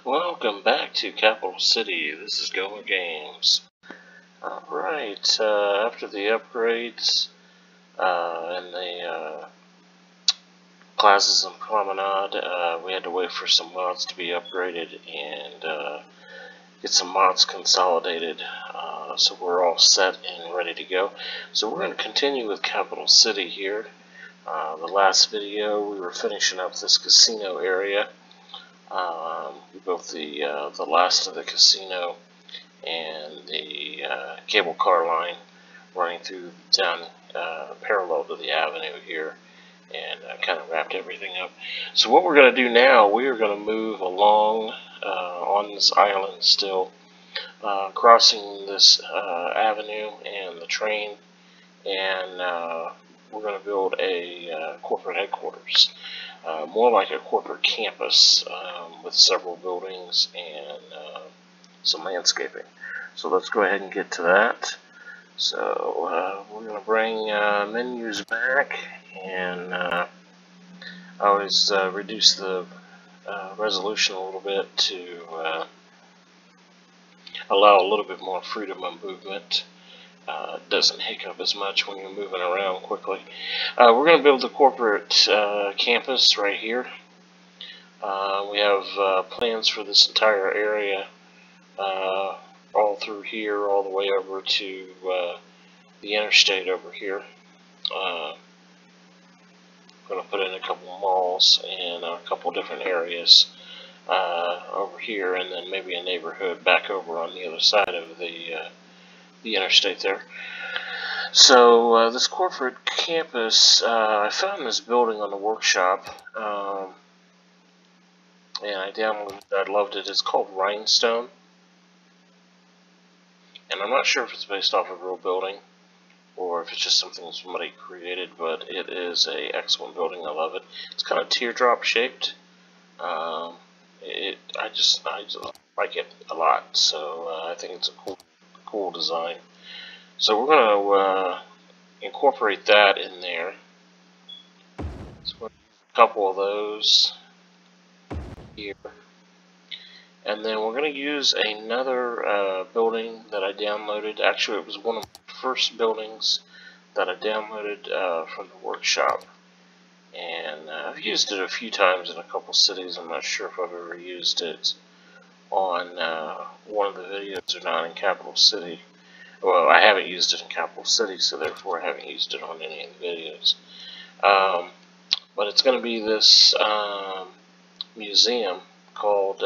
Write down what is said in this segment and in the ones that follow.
Welcome back to Capital City. This is Goa Games. Alright, after the upgrades and the classes and promenade, we had to wait for some mods to be upgraded and get some mods consolidated. So we're all set and ready to go. So we're going to continue with Capital City here. The last video we were finishing up this casino area. We built the last of the casino and the cable car line running through down parallel to the avenue here, and kind of wrapped everything up. So what we're going to do now, we are going to move along on this island still, crossing this avenue and the train, and we're going to build a corporate headquarters. More like a corporate campus with several buildings and some landscaping. So let's go ahead and get to that. So we're going to bring menus back, and I always reduce the resolution a little bit to allow a little bit more freedom of movement. It doesn't hiccup as much when you're moving around quickly. We're going to build the corporate campus right here. We have plans for this entire area, all through here, all the way over to the interstate over here. I'm going to put in a couple of malls and a couple different areas over here, and then maybe a neighborhood back over on the other side of the interstate there. So this corporate campus, I found this building on the workshop, and I downloaded it. I loved it. It's called Rhinestone, and I'm not sure if it's based off of a real building or if it's just something somebody created, but it is a excellent building. I love it. It's kind of teardrop shaped. I just like it a lot. So I think it's a cool design. So we're going to incorporate that in there. So we're going to use a couple of those here. And then we're going to use another building that I downloaded. Actually, it was one of the first buildings that I downloaded from the workshop. And I've used it a few times in a couple cities. I'm not sure if I've ever used it on one of the videos or not in Capital City. Well, I haven't used it in Capital City, so therefore I haven't used it on any of the videos. But it's going to be this museum called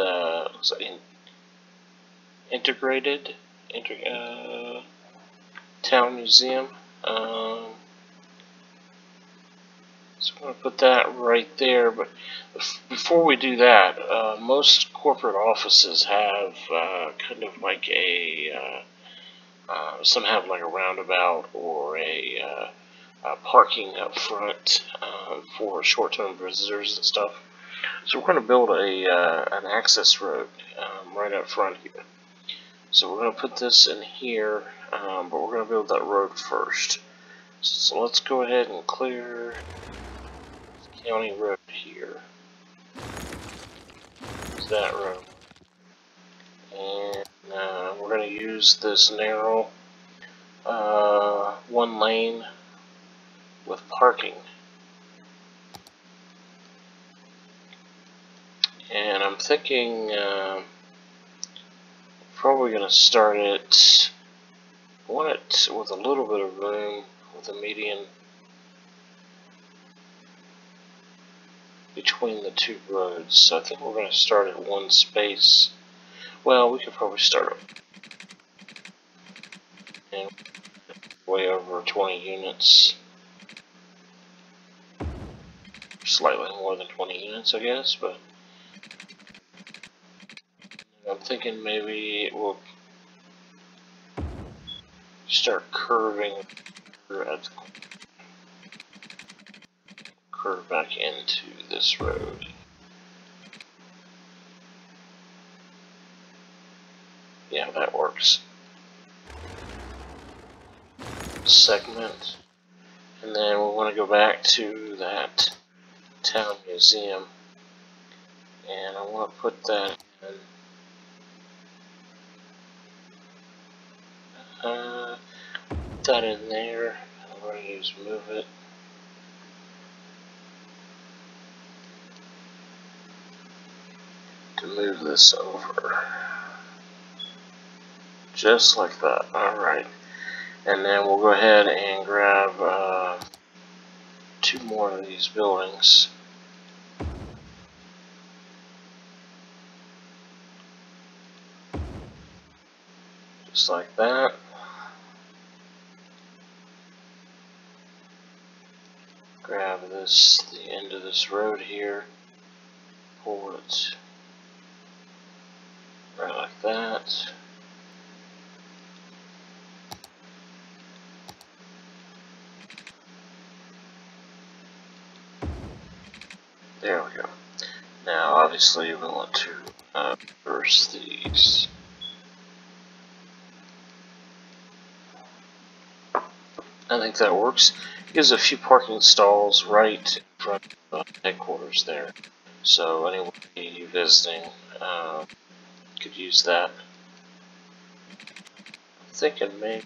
Integrated Town Museum. So I'm going to put that right there. But before we do that, most corporate offices have kind of like a some have like a roundabout or a parking up front for short-term visitors and stuff. So we're going to build an access road right up front here. So we're going to put this in here, but we're going to build that road first. So let's go ahead and clear this county road here. There's that road. And we're going to use this narrow one lane with parking. And I'm thinking probably going to start it, I want it with a little bit of room with a median between the two roads. So I think we're going to start at one space. Well, we could probably start and way over 20 units. Slightly more than 20 units, I guess, but I'm thinking maybe it will start curving, curve back into this road. Yeah, that works. Segment, and then we want to go back to that town museum, and I want to put that And that in there. I'm going to use move it. To move this over. Just like that. Alright. And then we'll go ahead and grab 2 more of these buildings. Just like that. Grab the end of this road here. Pull it right like that. There we go. Now, obviously, we want to reverse these. I think that works. Gives a few parking stalls right in front of headquarters there. So anybody visiting could use that. I'm thinking maybe...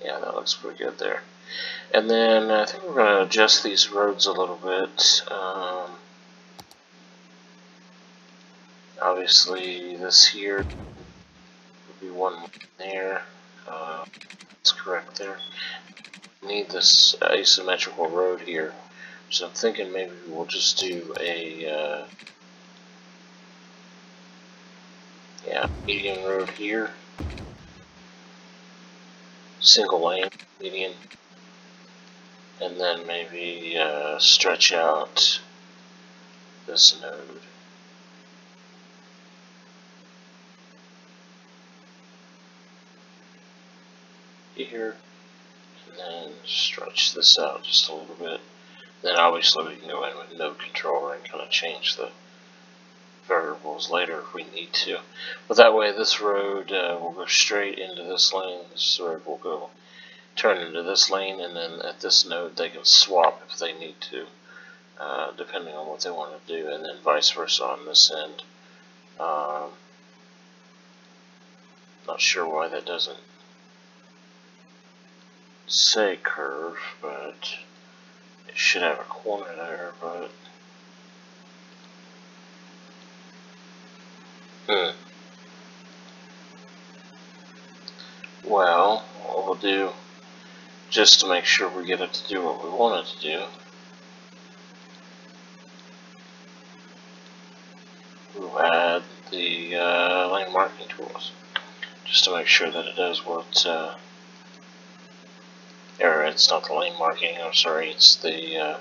Yeah, that looks pretty good there. And then I think we're going to adjust these roads a little bit. Obviously, this here would be one there. That's correct there. We need this asymmetrical road here. So I'm thinking maybe we'll just do a median road here. Single lane median. And then maybe stretch out this node. Here. And then stretch this out just a little bit. Then obviously we can go in with node controller and kind of change the variables later if we need to. But that way this road will go straight into this lane. This road will go turn into this lane, and then at this node they can swap if they need to, depending on what they want to do, and then vice versa on this end. Not sure why that doesn't say curve, but it should have a corner there, but well, what we'll do, just to make sure we get it to do what we want it to do, we'll add the lane marking tools, just to make sure that it does what, or it's not the lane marking, I'm sorry, it's the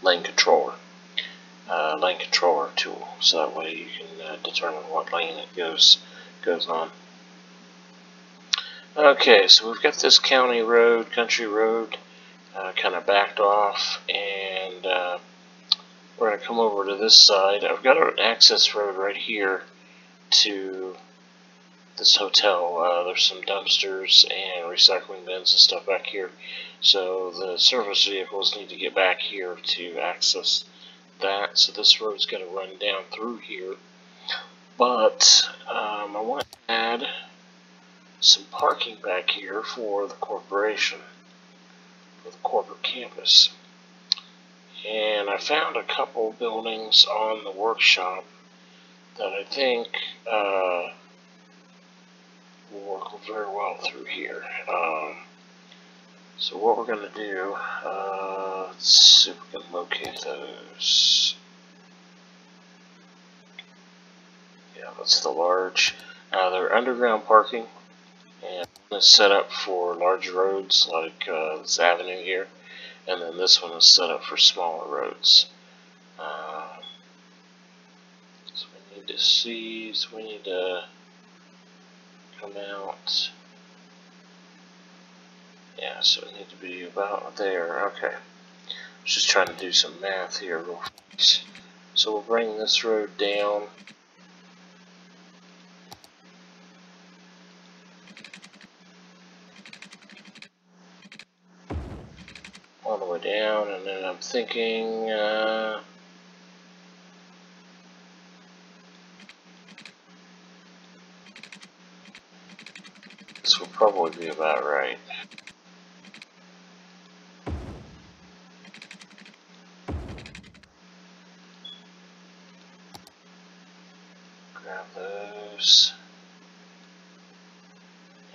lane controller tool, so that way you can determine what lane it goes on. Okay, so we've got this country road kind of backed off, and we're going to come over to this side. I've got an access road right here to this hotel. There's some dumpsters and recycling bins and stuff back here, so the service vehicles need to get back here to access that. So this road's going to run down through here, but I want to add some parking back here for the corporation, for the corporate campus. And I found a couple buildings on the workshop that I think will work very well through here. So what we're going to do, let's see if we can locate those. Yeah, that's the large. They're underground parking, and one is set up for large roads like this avenue here, and then this one is set up for smaller roads. So we need to see, so we need to come out. Yeah, so we need to be about there. Okay. Just trying to do some math here real fast. So we'll bring this road down. all the way down, and then I'm thinking this will probably be about right. Grab those,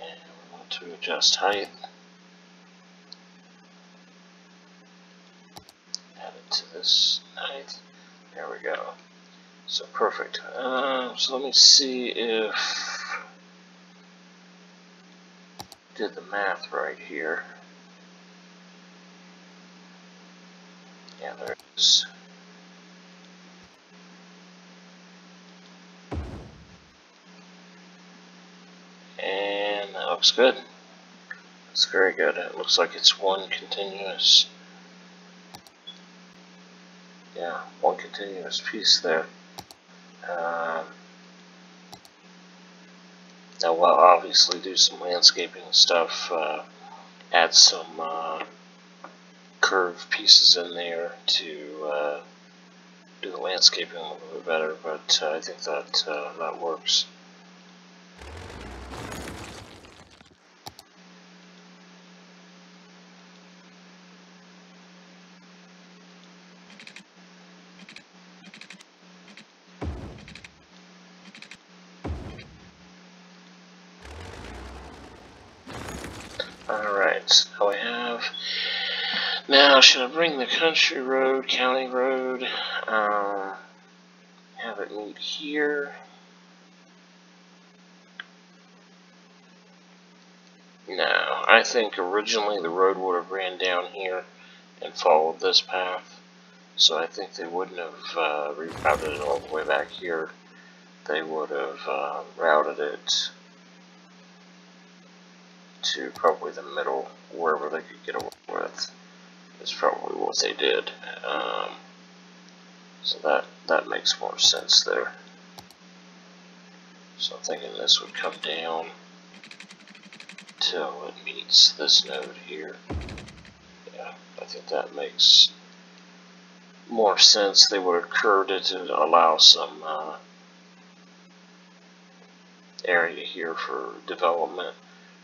and we want to adjust height. Add it to this height. There we go. So perfect. So let me see if I did the math right here. Yeah, there it is. And that looks good. It's very good. It looks like it's one continuous. Yeah, one continuous piece there. Now we'll obviously do some landscaping stuff, add some curved pieces in there to do the landscaping a little bit better, but I think that that works. Alright, so I have... Now, should I bring the country road, county road, have it meet here? No, I think originally the road would have ran down here and followed this path, so I think they wouldn't have rerouted it all the way back here. They would have routed it to probably the middle, wherever they could get away with, is probably what they did. So that makes more sense there. So I'm thinking this would come down till it meets this node here. Yeah, I think that makes more sense. They would have curved it to allow some area here for development,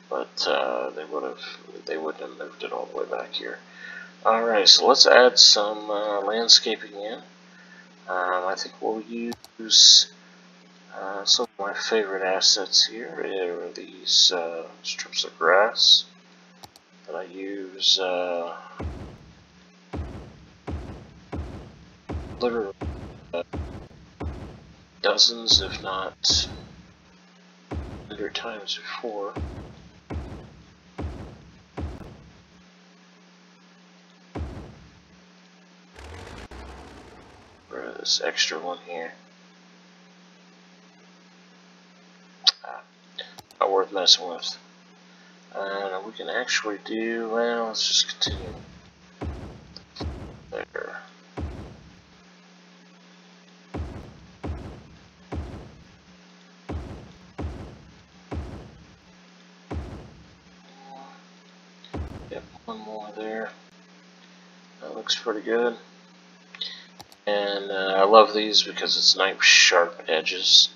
but they wouldn't have moved it all the way back here. Alright, so let's add some landscaping in. I think we'll use some of my favorite assets here are these strips of grass that I use literally dozens, if not 100 times before. For this extra one here. Not worth messing with. We can actually do, well, let's just continue there. Yep, one more there. That looks pretty good. And I love these because it's nice sharp edges.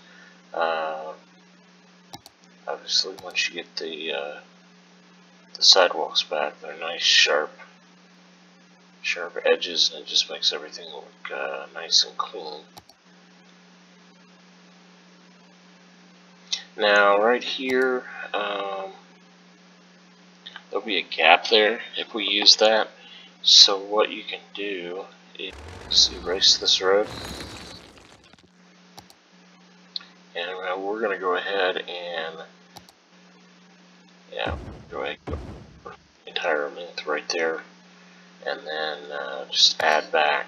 Obviously, once you get the sidewalks back, they're nice sharp edges, and it just makes everything look nice and clean. Now, right here, there'll be a gap there if we use that. So what you can do is erase this road, and we're going to go ahead and go ahead and go the entire length right there, and then just add back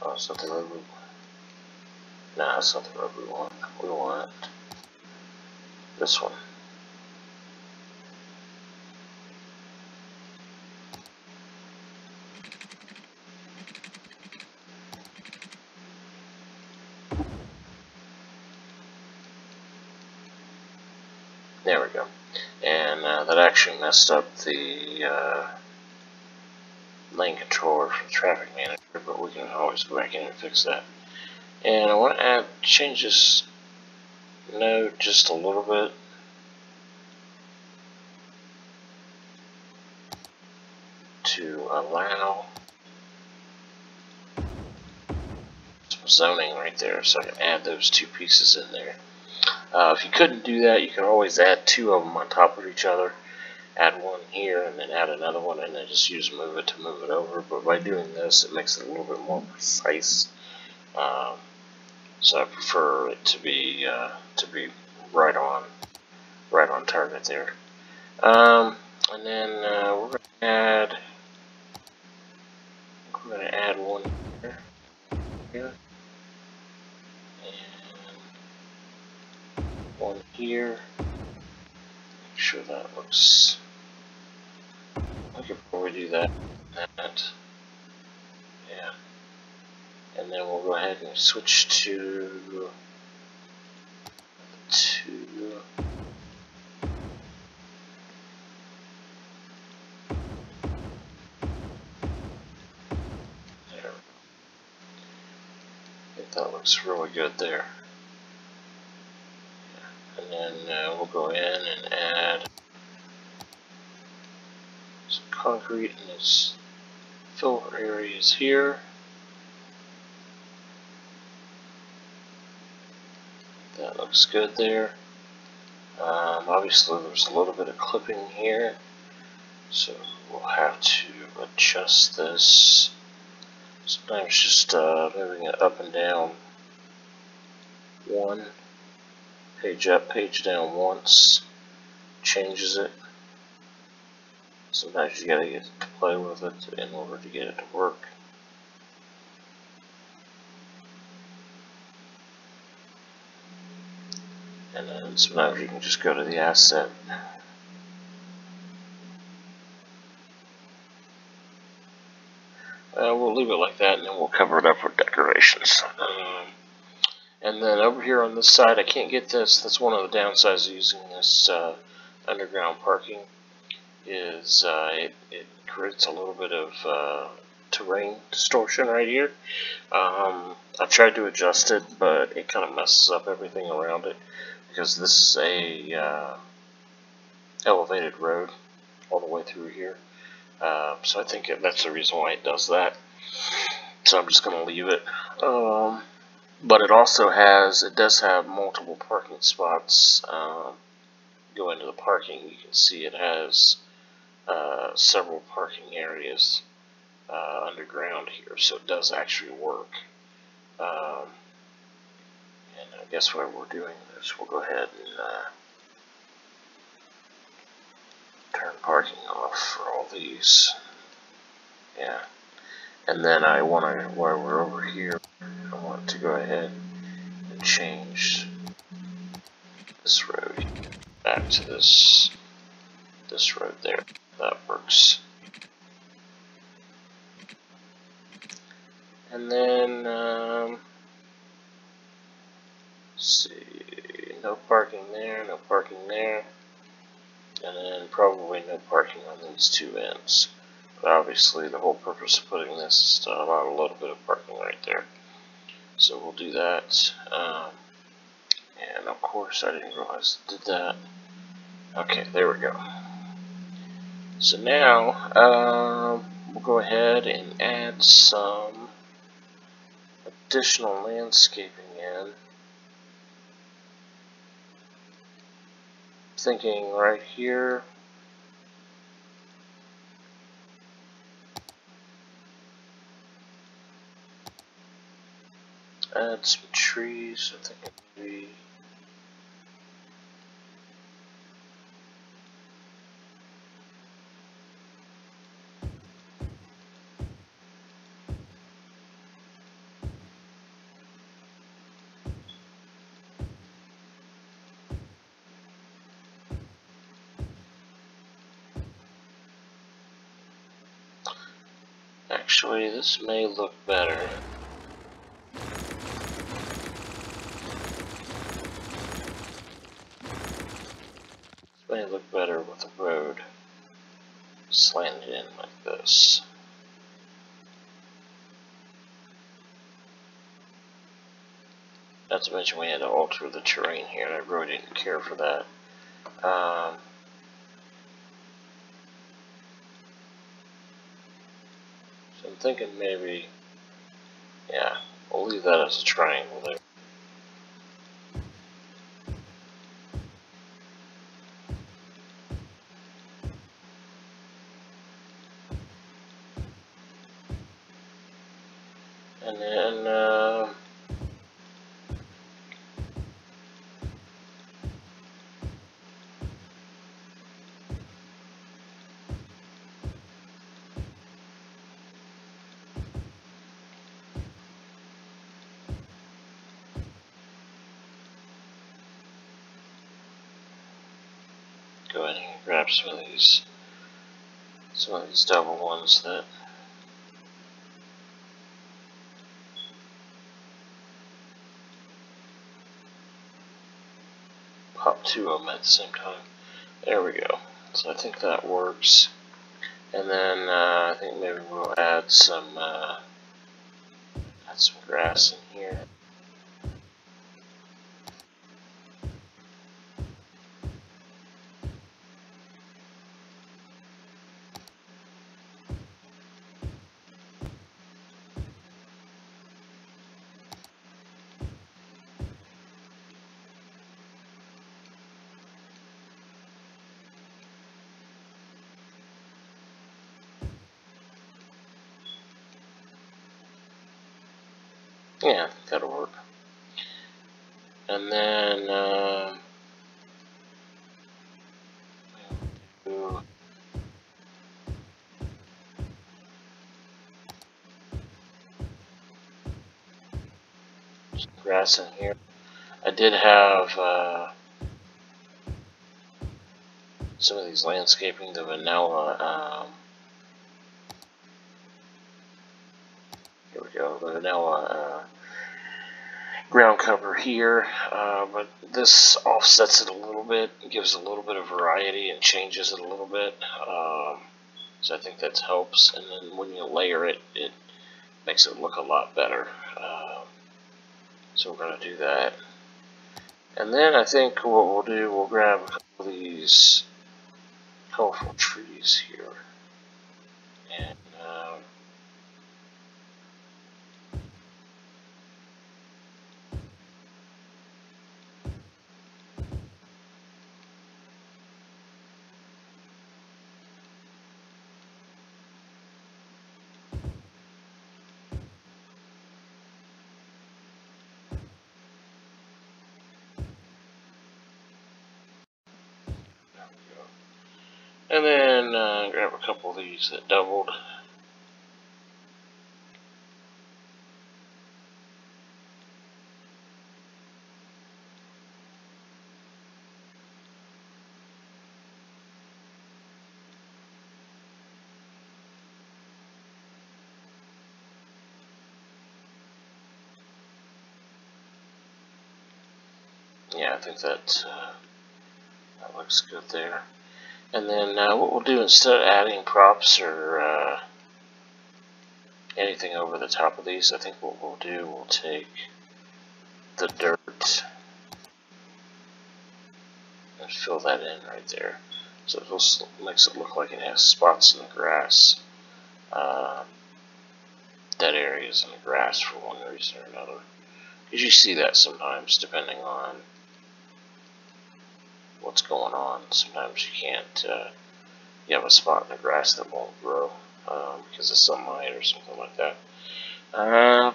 oh, it's not the road we want. No, it's not the road we want. We want this one. There we go. And that actually messed up the lane controller for the traffic manager, but we can always go back in and fix that. And I want to change this node just a little bit. To allow some zoning right there, so I can add those two pieces in there. If you couldn't do that, you can always add two of them on top of each other. Add one here and then add another one, and then just use move it to move it over. But by doing this, it makes it a little bit more precise. So I prefer it to be right on target there. And then we're going to add one here, and one here. Make sure that looks. I could probably do that. Yeah. And then we'll go ahead and switch to there. I think that looks really good there. Yeah. And then we'll go in and add some concrete in this filler areas here. That looks good there. Obviously there's a little bit of clipping here, so we'll have to adjust this. Sometimes just moving it up and down one, page up, page down once, changes it. Sometimes you gotta get to play with it in order to get it to work. And then sometimes you can just go to the asset. We'll leave it like that, and then we'll cover it up with decorations. And then over here on this side, I can't get this. That's one of the downsides of using this underground parking. Is it creates a little bit of terrain distortion right here. I've tried to adjust it, but it kind of messes up everything around it, because this is a elevated road all the way through here. So I think that's the reason why it does that. So I'm just going to leave it. But it also does have multiple parking spots. Go into the parking, you can see it has several parking areas underground here, so it does actually work. And I guess what we're doing is we'll go ahead and turn parking off for all these. Yeah. And then while we're over here, I want to go ahead and change this road back to this road there. That works. And then let's see, no parking there, no parking there, and then probably no parking on these two ends. But obviously the whole purpose of putting this is to allow a little bit of parking right there. So we'll do that. And of course I didn't realize I did that. Okay, there we go. So now we'll go ahead and add some additional landscaping in. Thinking right here. Add some trees. I think it'd be actually, this may look better. may look better with the road slanted in like this. Not to mention we had to alter the terrain here, and I really didn't care for that. So I'm thinking maybe, yeah, we'll leave that as a triangle there. And then, go ahead and grab some of these double ones that pop two of them at the same time. There we go. So I think that works. And then I think maybe we'll add some grass in here. Yeah, I think that'll work. And then we'll do some grass in here. I did have some of these landscaping, the vanilla. Here we go, the vanilla ground cover here, but this offsets it a little bit, gives a little bit of variety and changes it a little bit, so I think that helps. And then when you layer it, it makes it look a lot better. So we're going to do that. And then I think what we'll do, we'll grab a couple of these colorful trees here. And and then grab a couple of these that doubled. Yeah, I think that looks good there. And then what we'll do, instead of adding props or anything over the top of these, I think what we'll do, we'll take the dirt and fill that in right there. So it makes it look like it has spots in the grass, dead areas in the grass for one reason or another. Because you see that sometimes, depending on what's going on. Sometimes you can't, you have a spot in the grass that won't grow because of sunlight or something like that.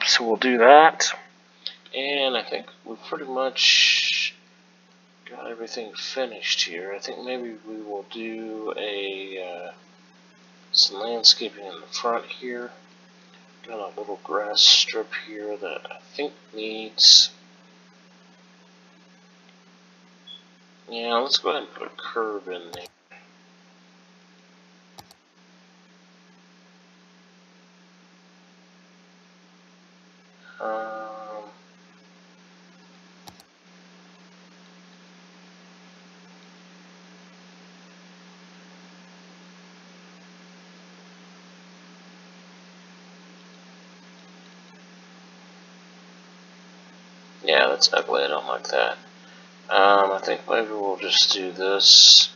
So we'll do that, and I think we've pretty much got everything finished here. I think maybe we will do some landscaping in the front here. Got a little grass strip here that I think needs, yeah, let's go ahead and put a curb in there. Yeah, that's ugly. I don't like that. I think maybe we'll just do this.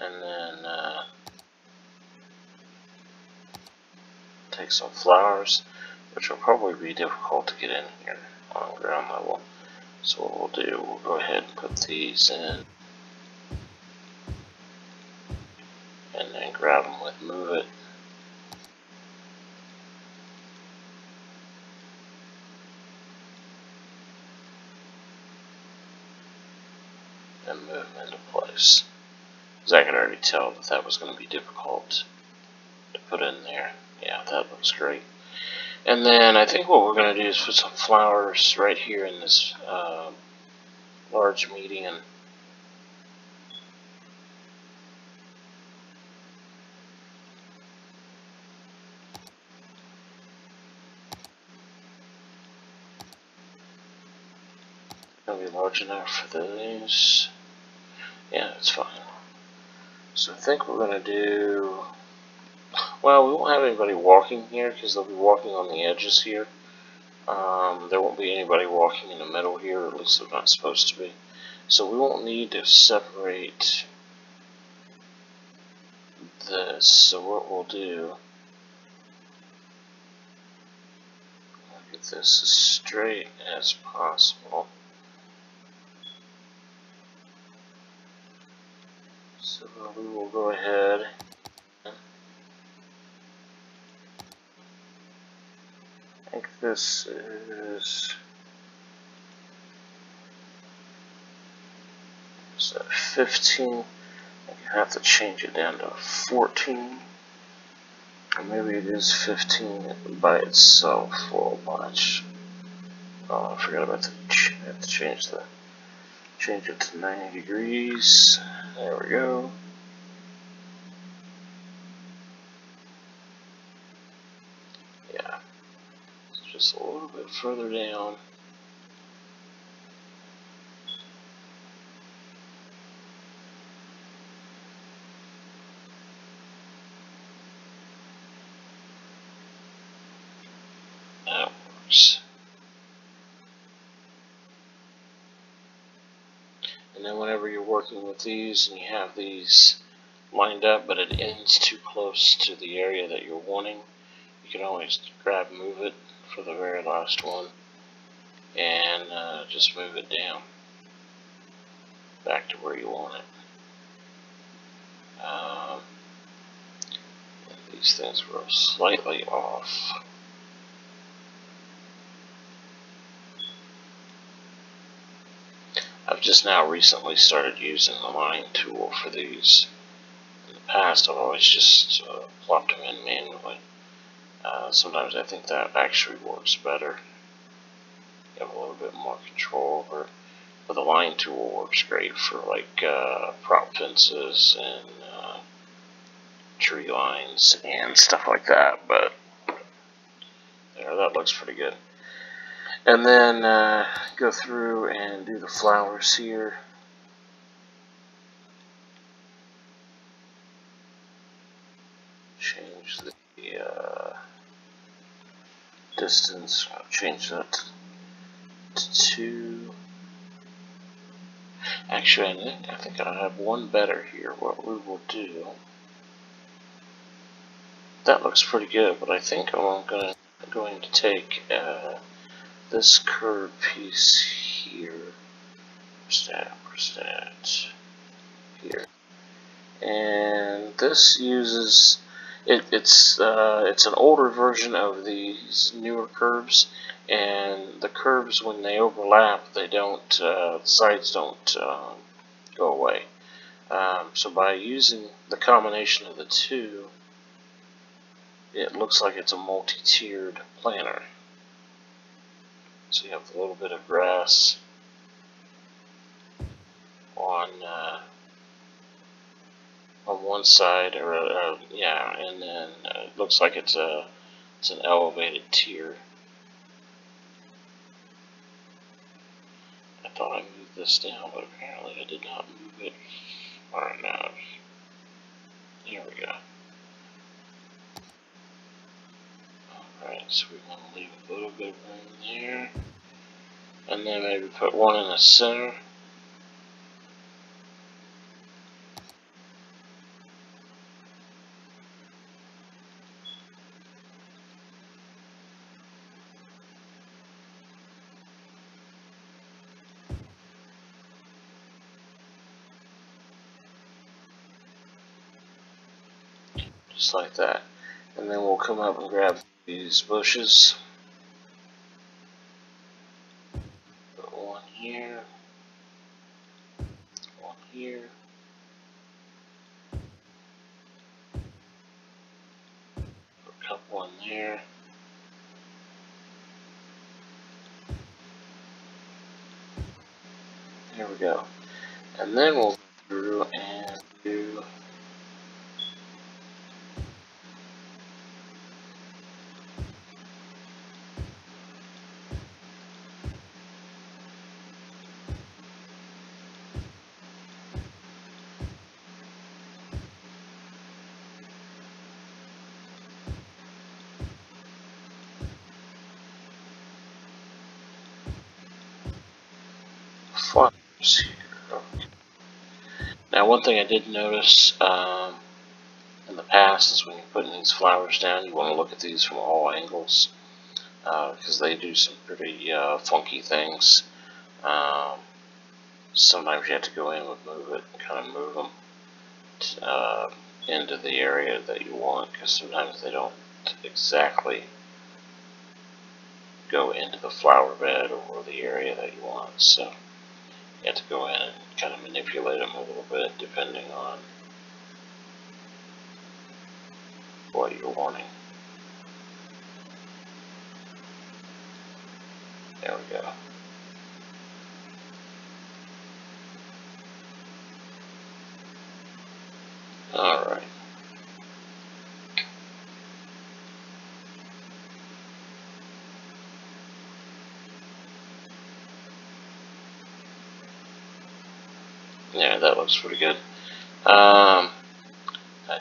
And then take some flowers, which will probably be difficult to get in here on ground level. So what we'll do, we'll go ahead and put these in. And then grab them with move it. And move them into place. Because I could already tell that that was going to be difficult to put in there. Yeah, that looks great. And then I think what we're going to do is put some flowers right here in this large median. Gonna be large enough for these. Yeah, it's fine. So I think we're gonna do. Well, we won't have anybody walking here because they'll be walking on the edges here. There won't be anybody walking in the middle here, or at least they're not supposed to be. So we won't need to separate this. So what we'll do, we'll get this as straight as possible. So we will go ahead and I think this is 15. I have to change it down to 14. Or maybe it is 15 by itself for a bunch. Oh, I forgot about I have to change it to 90 degrees. There we go. Yeah. It's just a little bit further down. That works. And then whenever you're working with these and you have these lined up but it ends too close to the area that you're wanting, you can always grab move it for the very last one and just move it down back to where you want it. And these things were slightly off. I've just now recently started using the line tool for these. In the past, I've always just plopped them in manually. Sometimes I think that actually works better. You have a little bit more control over it. But the line tool works great for like prop fences and tree lines and stuff like that. But yeah, that looks pretty good. And then go through and do the flowers here. Change the distance. I'll change that to 2. Actually, I think I have one better here. What we will do. That looks pretty good, but I think I'm going to take this curved piece here. Where's that? Here. And this uses it's an older version of these newer curves, and the curves when they overlap, they don't sides don't go away. So by using the combination of the two, it looks like it's a multi-tiered planter. So you have a little bit of grass on one side, or yeah, and then it looks like it's an elevated tier. I thought I moved this down, but apparently I did not move it Alright, so we want to leave a little bit of room there. And then maybe put one in the center. Just like that. And then we'll come up and grab these bushes. Put one here. One here. Put a couple in there. There we go. And then we'll go through and do flowers here. Okay. Now, one thing I did notice in the past is when you're putting these flowers down, you want to look at these from all angles because they do some pretty funky things. Sometimes you have to go in and move it and kind of move them into the area that you want, because sometimes they don't exactly go into the flower bed or the area that you want. So you have to go in and kind of manipulate them a little bit depending on what you're wanting. There we go. Alright. Yeah, that looks pretty good. I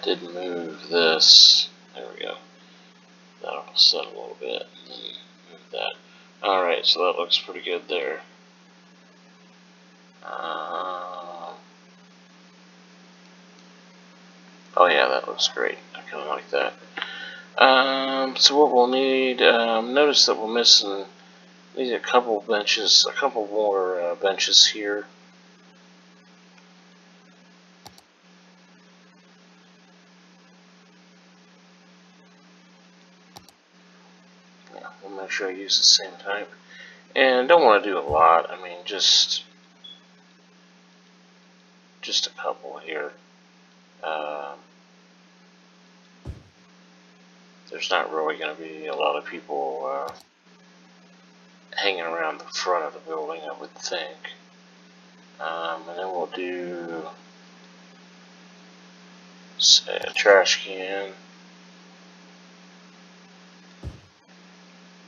did move this. There we go. That'll set a little bit, and then move that. Alright, so that looks pretty good there. Oh yeah, that looks great. I kind of like that. So what we'll need, notice that we're missing, need a couple benches, a couple more benches here. Yeah, we'll make sure I use the same type. And don't want to do a lot, I mean just a couple here. There's not really going to be a lot of people hanging around the front of the building, I would think. And then we'll do, say, a trash can.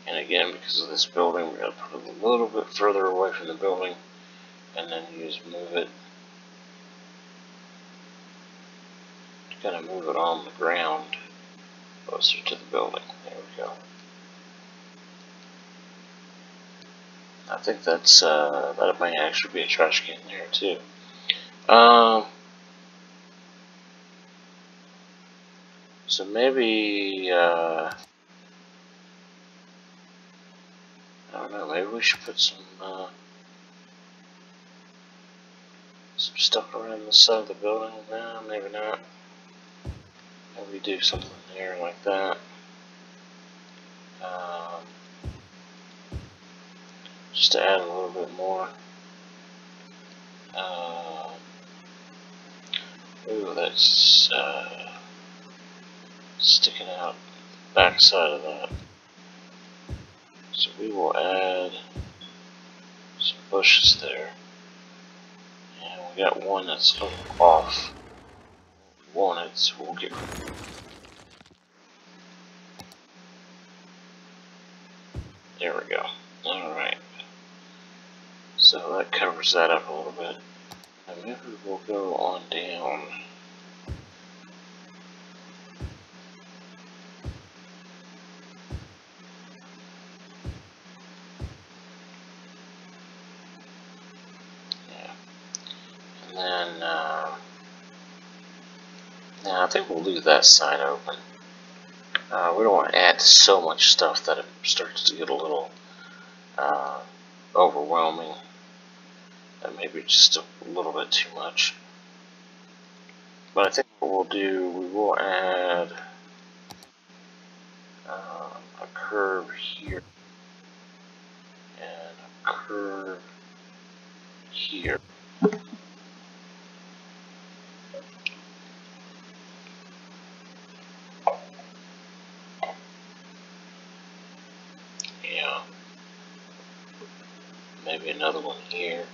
And again, because of this building, we're going to put it a little bit further away from the building, and then move it. Kind of move it on the ground closer to the building. There we go. I think that's that might actually be a trash can there too. So maybe I don't know. Maybe we should put some stuff around the side of the building. No, maybe not. Maybe do something there like that. Just to add a little bit more. Ooh, that's sticking out the back side of that. So we will add some bushes there. And we got one that's a little off. We want it, so we'll get rid of it. There we go. Alright. So that covers that up a little bit. And maybe we'll go on down. Now I think we'll leave that side open. We don't want to add so much stuff that it starts to get a little overwhelming. And maybe just a little bit too much. But I think what we'll do, we will add a curve here and a curve here. Yeah. Maybe another one here.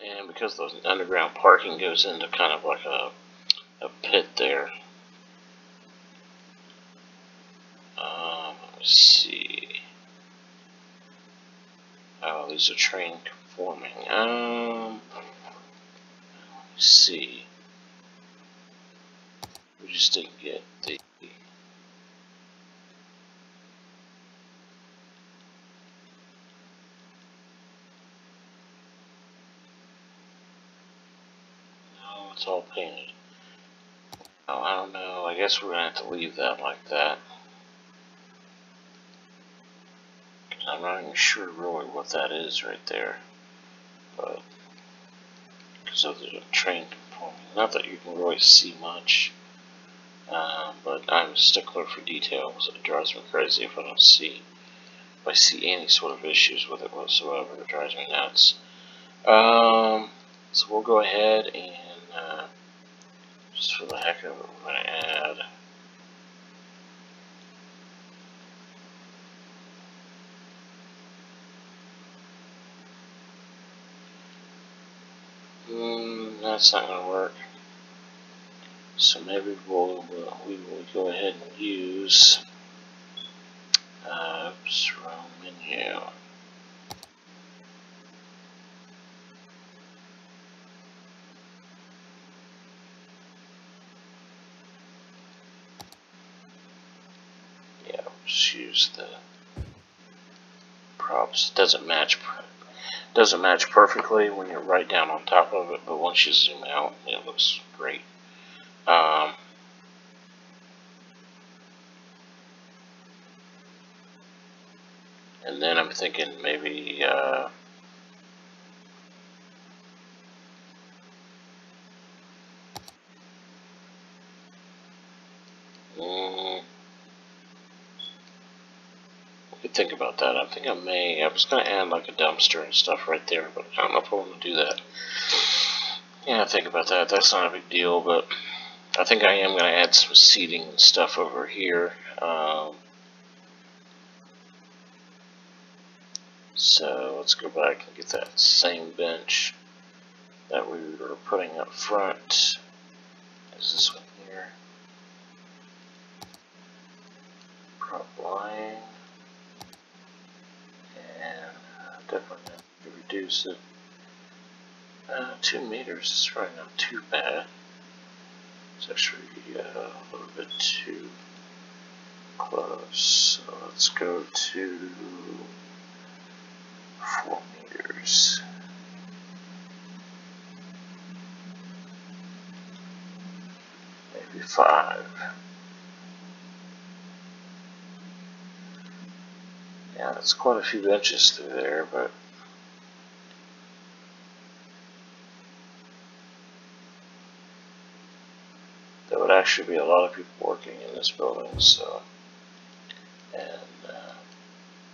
And because the underground parking goes into kind of like a pit there. Let's see. Oh, these are train conforming. Let's see. We just didn't get the. No, it's all painted. Oh, I don't know. I guess we're gonna have to leave that like that. I'm not even sure really what that is right there, but because of the train conforming, not that you can really see much, but I'm a stickler for details. It drives me crazy if I see any sort of issues with it whatsoever. It drives me nuts. So we'll go ahead and just for the heck of it, we're going to add. That's not going to work. So maybe we will go ahead and use row menu. Yeah, we'll just use the props. It doesn't match perfectly when you're right down on top of it, but once you zoom out, it looks great. And then I'm thinking maybe think about that. I think I was going to add like a dumpster and stuff right there, but I don't know if I want to do that. Yeah, think about that. That's not a big deal, but I think I am going to add some seating and stuff over here. So let's go back and get that same bench that we were putting up front. Is this one here? Prop line. And definitely have to reduce it. 2 meters is probably not too bad. It's actually a little bit too close. So let's go to 4 meters. Maybe 5. Yeah, that's quite a few benches through there, but there would actually be a lot of people working in this building, so, and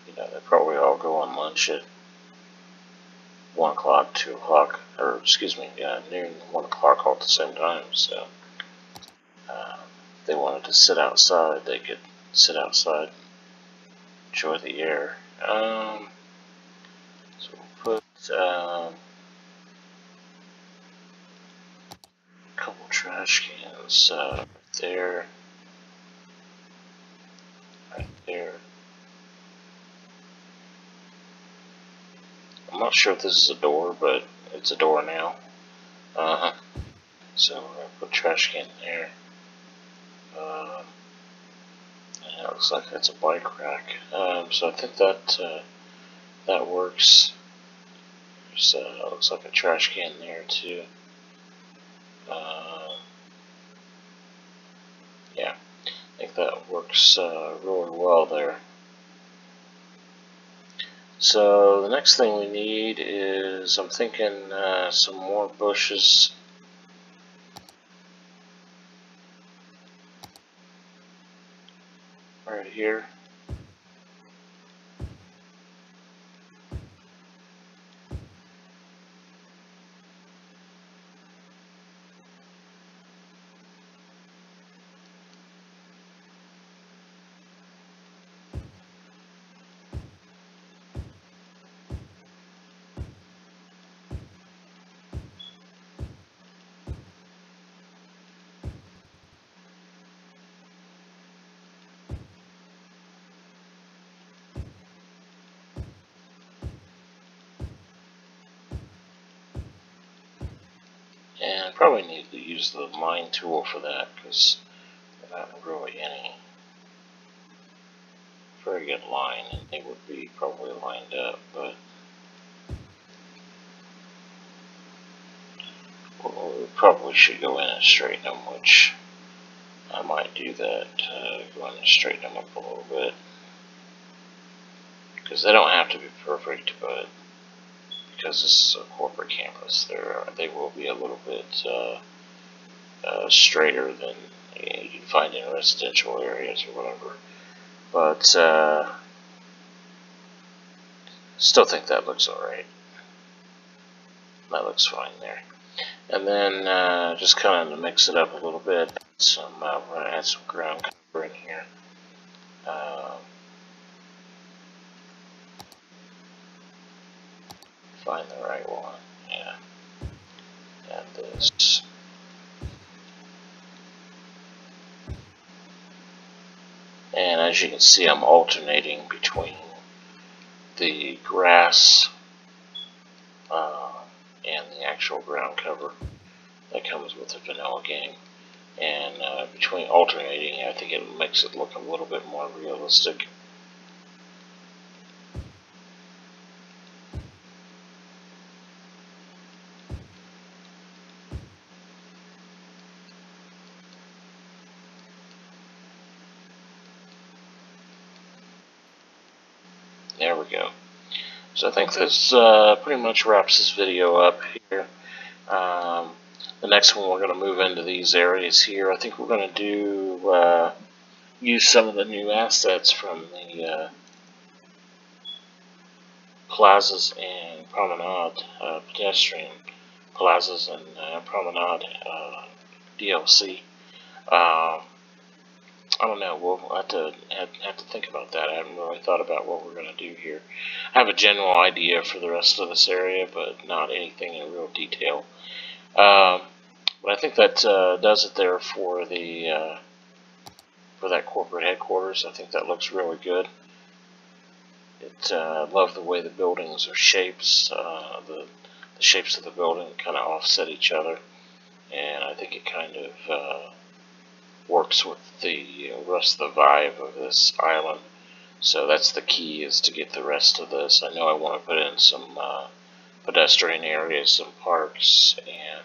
you know, they probably all go on lunch at 1 o'clock, 2 o'clock, or excuse me, noon, 1 o'clock all at the same time, so if they wanted to sit outside, they could sit outside, enjoy the air. So we'll put a couple trash cans right there, right there. I'm not sure if this is a door, but it's a door now. So we're going to put a trash can there. And looks like that's a bike rack. So I think that that works. There's looks like a trash can there too. Yeah, I think that works really well there. So the next thing we need is, I'm thinking, some more bushes. Right here. And probably need to use the line tool for that, because they're not really any very good line, and they would be probably lined up, but we probably should go in and straighten them, which I might do that, go in and straighten them up a little bit, because they don't have to be perfect, but because this is a corporate campus, they will be a little bit straighter than you find in residential areas or whatever. But still think that looks alright. That looks fine there. And then just kind of to mix it up a little bit, we're going to add some ground cover in here. Find the right one. Yeah. And this. And as you can see, I'm alternating between the grass and the actual ground cover that comes with the vanilla game. And between alternating, I think it makes it look a little bit more realistic. There we go. So I think this pretty much wraps this video up here. The next one, we're going to move into these areas here. I think we're going to do use some of the new assets from the plazas and promenade, pedestrian plazas and promenade DLC. I don't know. We'll have to think about that. I haven't really thought about what we're going to do here. I have a general idea for the rest of this area, but not anything in real detail. But I think that does it there for the for that corporate headquarters. I think that looks really good. I love the way the buildings are shaped. The shapes of the building kind of offset each other, and I think it kind of works with the rest of the vibe of this island. So that's the key, is to get the rest of this. I know I want to put in some pedestrian areas, some parks, and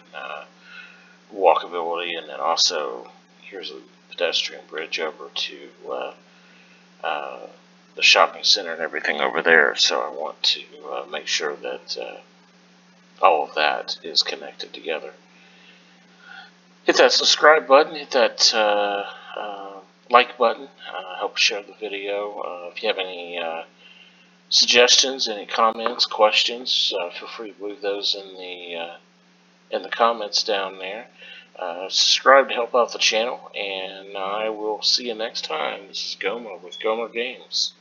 walkability, and then also here's a pedestrian bridge over to the shopping center and everything over there. So I want to make sure that all of that is connected together. Hit that subscribe button, hit that like button, help share the video. If you have any suggestions, any comments, questions, feel free to leave those in the comments down there. Subscribe to help out the channel, and I will see you next time. This is Gomer with Gomer Games.